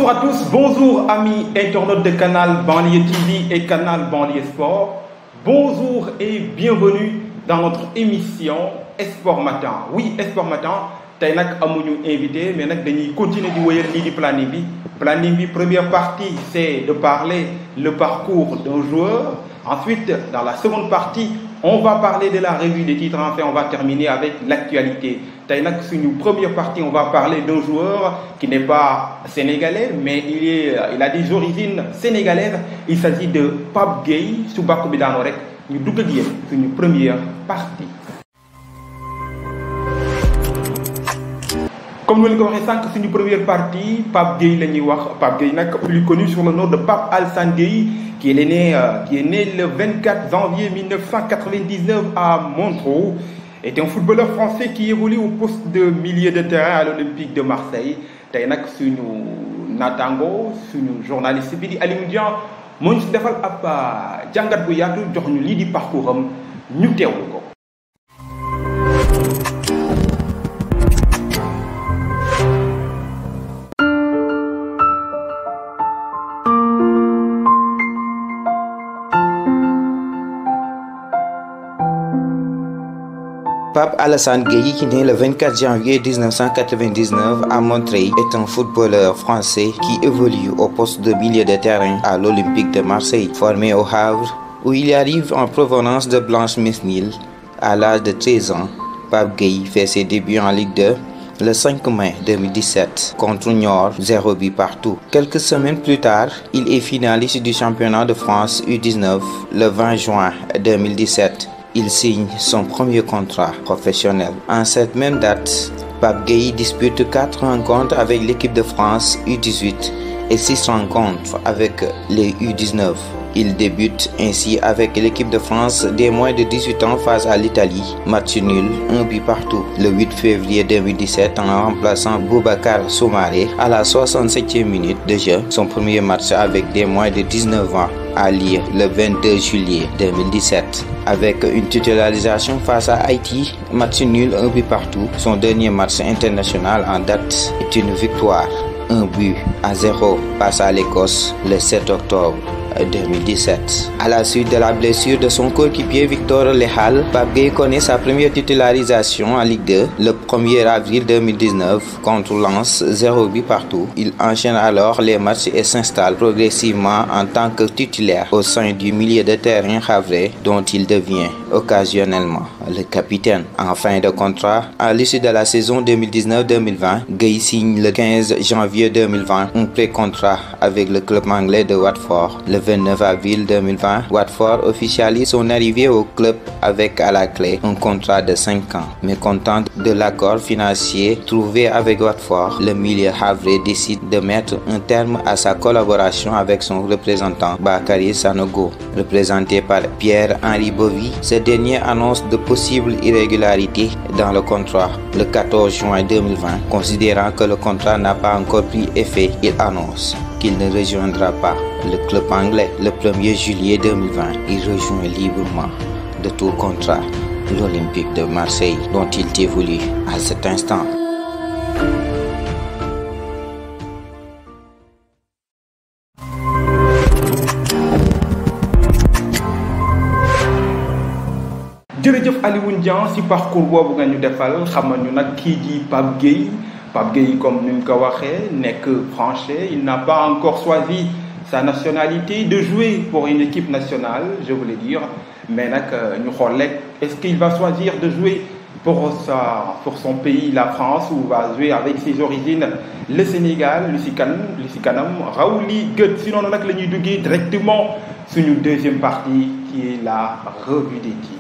Bonjour à tous, bonjour amis internautes de Canal Banlieue TV et Canal Banlieue Sport. Bonjour et bienvenue dans notre émission Sport Matin. Oui, Sport Matin, tey nag amuñu invité mais nag dañuy continuer di wéyal lii di planning bi. Planning bi, première partie, c'est de parler le parcours d'un joueur. Ensuite, dans la seconde partie, on va parler de la revue des titres. Enfin, on va terminer avec l'actualité. Tey nag suñu première partie, on va parler d'un joueur qui n'est pas sénégalais, mais il a des origines sénégalaises. Il s'agit de Pape Gueye. Su bàkku bi daanoo rek ñu dugg ak yéen suñu première partie. Comme nous l'avons dit, c'est une première partie. Pape Gueye, Pape Gueye, plus connu sur le nom de Pape Alassane Gueye, qui est né le 24 janvier 1999 à Montreux, est un footballeur français qui évolue au poste de milieu de terrain à l'Olympique de Marseille. Tey nag suñu natango suñu journaliste bi di Aliou Dian moo ñu si defal ab jàngat bu yaatu jox ñu lii di parcours am ñu teewlu ko. Pape Alassane Gueye, qui naît le 24 janvier 1999 à Montreuil, est un footballeur français qui évolue au poste de milieu de terrain à l'Olympique de Marseille. Formé au Havre, où il arrive en provenance de Blanche-Mesnil à l'âge de 13 ans, Pape Gueye fait ses débuts en Ligue 2 le 5 mai 2017 contre Niort, 0 but partout. Quelques semaines plus tard, il est finaliste du championnat de France U19 le 20 juin 2017. Il signe son premier contrat professionnel. En cette même date, Pape Gueye dispute 4 rencontres avec l'équipe de France U18 et 6 rencontres avec les U19. Il débute ainsi avec l'équipe de France des moins de 18 ans face à l'Italie, match nul, 1 but partout. Le 8 février 2017, en remplaçant Boubacar Soumaré à la 67e minute de jeu, son premier match avec des moins de 19 ans à Lille le 22 juillet 2017. Avec une titularisation face à Haïti, match nul, 1 but partout. Son dernier match international en date est une victoire, 1 but à 0 face à l'Écosse le 7 octobre 2017. À la suite de la blessure de son coéquipier Victor Lehal, Pape Gueye connaît sa première titularisation en Ligue 2 le 1er avril 2019 contre Lens, 0 but partout. Il enchaîne alors les matchs et s'installe progressivement en tant que titulaire au sein du milieu de terrain havrais, dont il devient occasionnellement le capitaine. En fin de contrat, à l'issue de la saison 2019-2020, Gueye signe le 15 janvier 2020 un pré-contrat avec le club anglais de Watford. Le 29 avril 2020, Watford officialise son arrivée au club avec à la clé un contrat de 5 ans. Mécontent de l'accord financier trouvé avec Watford, le milieu havrais décide de mettre un terme à sa collaboration avec son représentant Bakary Sanogo. Représenté par Pierre-Henri Bovy, ce dernier annonce de possibles irrégularités dans le contrat le 14 juin 2020. Considérant que le contrat n'a pas encore pris effet, il annonce qu'il ne rejoindra pas le club anglais le 1er juillet 2020. Il rejoint librement de tout contrat l'Olympique de Marseille dont il évolue à cet instant. jërëjëf Aliou Dian si parcours boobu nga ñu defal xamal ñu nag kii di Pape Gueye. Pape Gueye, comme nous l'avons n'est que français. Il n'a pas encore choisi sa nationalité de jouer pour une équipe nationale, je voulais dire. Mais est-ce qu'il va choisir de jouer pour son pays, la France, ou va jouer avec ses origines, le Sénégal, le Sikanam, Raouli, Gut. Sinon, on a directement sur une deuxième partie qui est la revue des titres.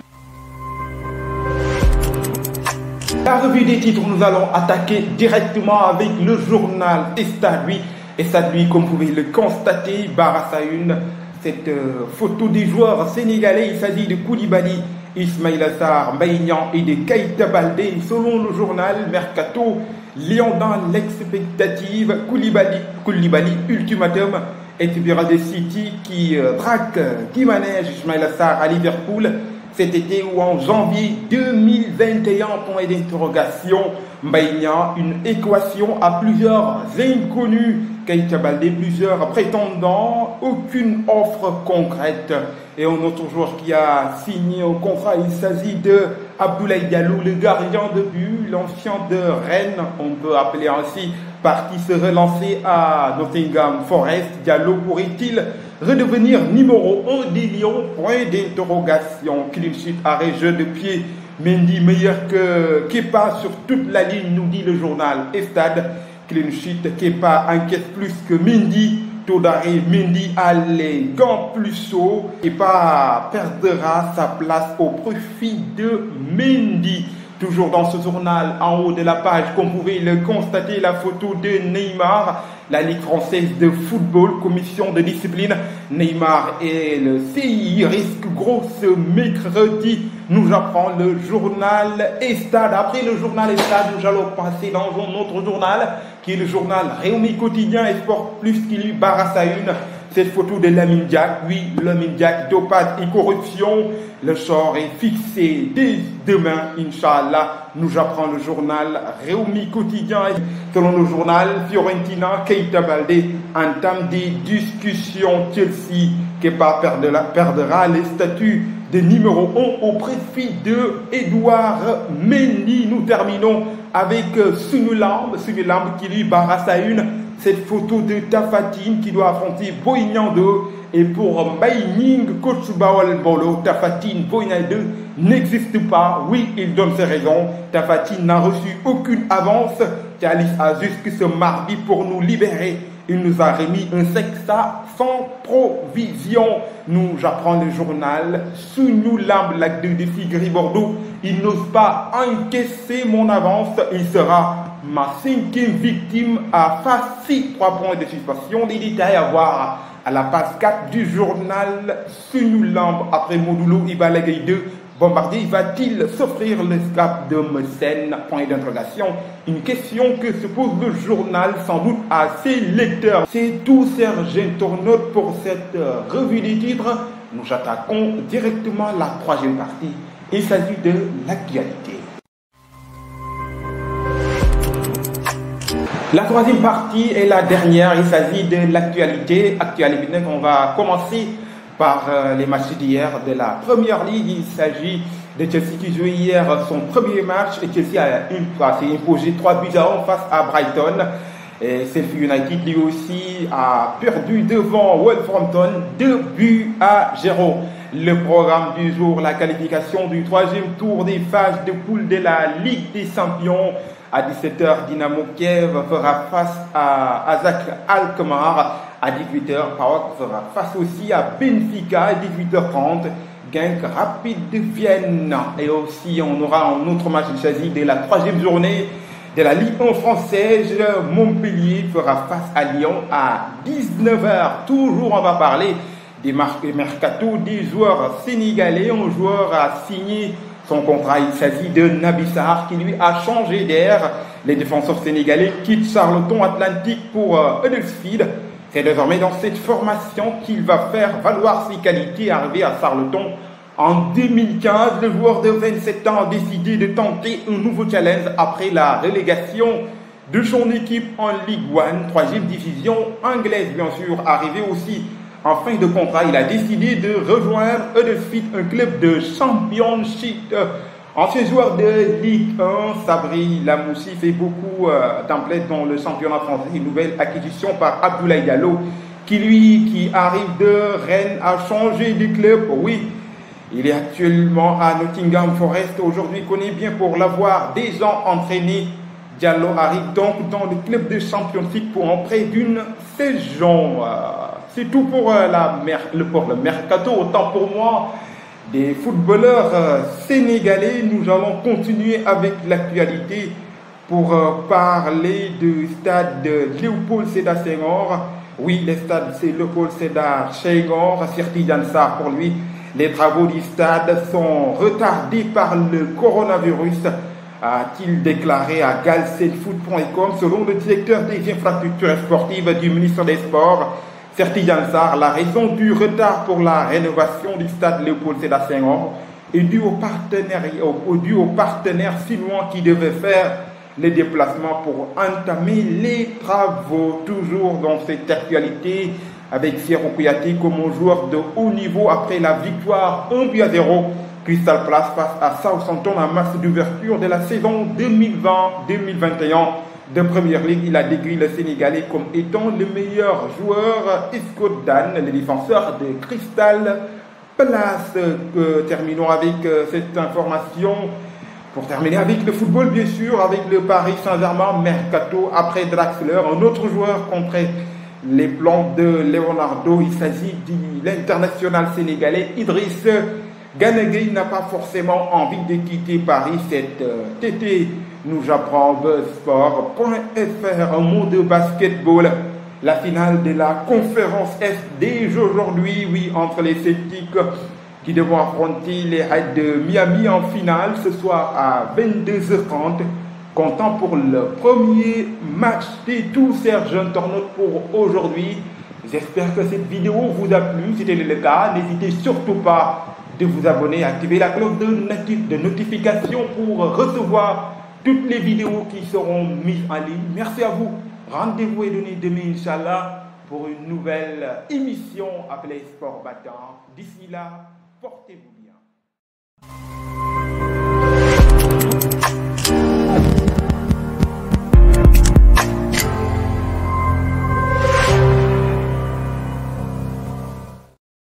La revue des titres, nous allons attaquer directement avec le journal Stade Louis. Et Stade Louis, comme vous pouvez le constater, barre à une cette photo des joueurs sénégalais. Il s'agit de Koulibaly, Ismaïla Sarr, Mbaye Niang et de Keita Baldé. Selon le journal Mercato, Lyon dans l'expectative, Koulibaly ultimatum, et de City qui traque, qui manège Ismaïla Sarr à Liverpool. Cet été ou en janvier 2021, point d'interrogation. Mbaye Niang, une équation à plusieurs inconnus Keita Baldé, plusieurs prétendants, aucune offre concrète. Et un autre joueur qui a signé un contrat, il s'agit de Abdoulaye Diallo, le gardien de but, l'ancien de Rennes, on peut appeler ainsi, parti se relancer à Nottingham Forest. Diallo pourrait-il redevenir numéro 1 des Lions? Point d'interrogation. Clean sheet, arrêt, jeu de pied. Mendy meilleur que Kepa sur toute la ligne, nous dit le journal Estade. Clean sheet, Kepa encaisse plus que Mendy. Taux d'arrêt, Mendy a les gants plus hauts. Kepa perdra sa place au profit de Mendy. Toujours dans ce journal, en haut de la page, comme vous pouvez le constater, la photo de Neymar, la Ligue française de football, commission de discipline. Neymar et le CI risquent gros ce mercredi. Nous apprend le journal Estade. Après le journal Estade, nous allons passer dans un autre journal, qui est le journal Réumi Quotidien et Sport Plus, qui lui barre à une. Cette photo de Lamine Diack, oui, Lamine Diack, dopage et corruption. Le sort est fixé dès demain, Inch'Allah. Nous apprend le journal Réumi Quotidien. Selon le journal, Fiorentina, Keita Baldé entame des discussions. Chelsea, Kepa perdra les statuts de numéro 1 au profit de Edouard Mendy. Nous terminons avec Sunulamb qui lui barre à une. Cette photo de Tafatine qui doit affronter Boignan 2. Et pour Mbaye coach Bawal Bolo, Tafatine, Boignan 2 n'existe pas. Oui, il donne ses raisons. Tafatine n'a reçu aucune avance. Thalys a jusque ce mardi pour nous libérer. Il nous a remis un sexa sans provision. Nous apprend le journal Sunulamb, l'acte de défi Gris-Bordeaux. Il n'ose pas encaisser mon avance. Il sera ma 5e victime à face 6. 3 points de suspension. Des détails à voir à la page 4 du journal Sunulamb. Après Modulo Ibalagay 2, Bombardier va-t-il s'offrir l'escape de Mécène? Point d'interrogation. Une question que se pose le journal sans doute à ses lecteurs. C'est tout, chers internautes, pour cette revue des titres. Nous attaquons directement la 3e partie. Il s'agit de l'actualité. La 3e partie est la dernière, il s'agit de l'actualité. Actualité, on va commencer par les matchs d'hier de la Première Ligue. Il s'agit de Chelsea qui jouait hier son premier match et Chelsea s'est imposé 3-1 face à Brighton. Et Sheffield United lui aussi a perdu devant Wolverhampton 2-0. Le programme du jour, la qualification du 3e tour des phases de poule de la Ligue des Champions. À 17h, Dynamo Kiev fera face à Azak Alkmaar. À 18h, PAOK fera face aussi à Benfica. À 18h30, Genk Rapid de Vienne. Et aussi, on aura un autre match, il s'agit de la 3e journée de la Ligue 1 française. Montpellier fera face à Lyon à 19h. Toujours, on va parler des mercato des joueurs sénégalais. Un joueur a signé son contrat. Il s'agit de Naby Sarr qui lui a changé d'air. Les défenseurs sénégalais quittent Charlton Atlantique pour Huddersfield. C'est désormais dans cette formation qu'il va faire valoir ses qualités. Arrivé à Charlton en 2015, le joueur de 27 ans a décidé de tenter un nouveau challenge après la relégation de son équipe en Ligue 1, 3e division anglaise bien sûr. Arrivé aussi en fin de contrat, il a décidé de rejoindre Huddersfield, un club de championship. Ancien joueur de Ligue 1, Sabri Lamoussi fait beaucoup d'emplettes dans le championnat français. Une nouvelle acquisition par Abdoulaye Diallo, qui arrive de Rennes, a changé de club. Oui, il est actuellement à Nottingham Forest. Aujourd'hui, il connaît bien pour l'avoir déjà entraîné. Diallo arrive donc dans le club de championship pour un prêt d'une saison. C'est tout pour le mercato. Autant pour moi des footballeurs sénégalais. Nous allons continuer avec l'actualité pour parler du stade Léopold Sédar Senghor. Oui, le stade c'est Léopold Sédar Senghor. Cheikh Tidiane Sarr pour lui. Les travaux du stade sont retardés par le coronavirus, a-t-il déclaré à galsenfoot.com. Selon le directeur des infrastructures sportives du ministère des Sports, Cheikh Tidiane Sarr, la raison du retard pour la rénovation du stade Léopold Sédar Senghor est due au partenaire chinois qui devait faire les déplacements pour entamer les travaux. Toujours dans cette actualité, avec Sierro Kouyaté comme un joueur de haut niveau après la victoire 1-0 Crystal Palace face à Southampton en match d'ouverture de la saison 2020-2021 de Premier League. Il a décrit le Sénégalais comme étant le meilleur joueur. Isco Dan, le défenseur de Crystal Palace. Terminons avec cette information. Pour terminer avec le football, bien sûr, avec le Paris Saint-Germain Mercato après Draxler, un autre joueur contre les plans de Leonardo. Il s'agit de l'international sénégalais Idriss Gana Gueye. N'a pas forcément envie de quitter Paris cet été. Nous apprend BuzzSport.fr. Un mot de basketball. La finale de la conférence Est dès aujourd'hui, oui, entre les Celtics qui devront affronter les Heat de Miami en finale ce soir à 22h30. Comptant pour le premier match des tous Serge Tornot pour aujourd'hui. J'espère que cette vidéo vous a plu. Si c'était le cas, n'hésitez surtout pas de vous abonner et activer la cloche de notification pour recevoir toutes les vidéos qui seront mises en ligne. Merci à vous. Rendez-vous est donné demain, Inch'Allah, pour une nouvelle émission appelée Sport Battant. D'ici là, portez-vous bien.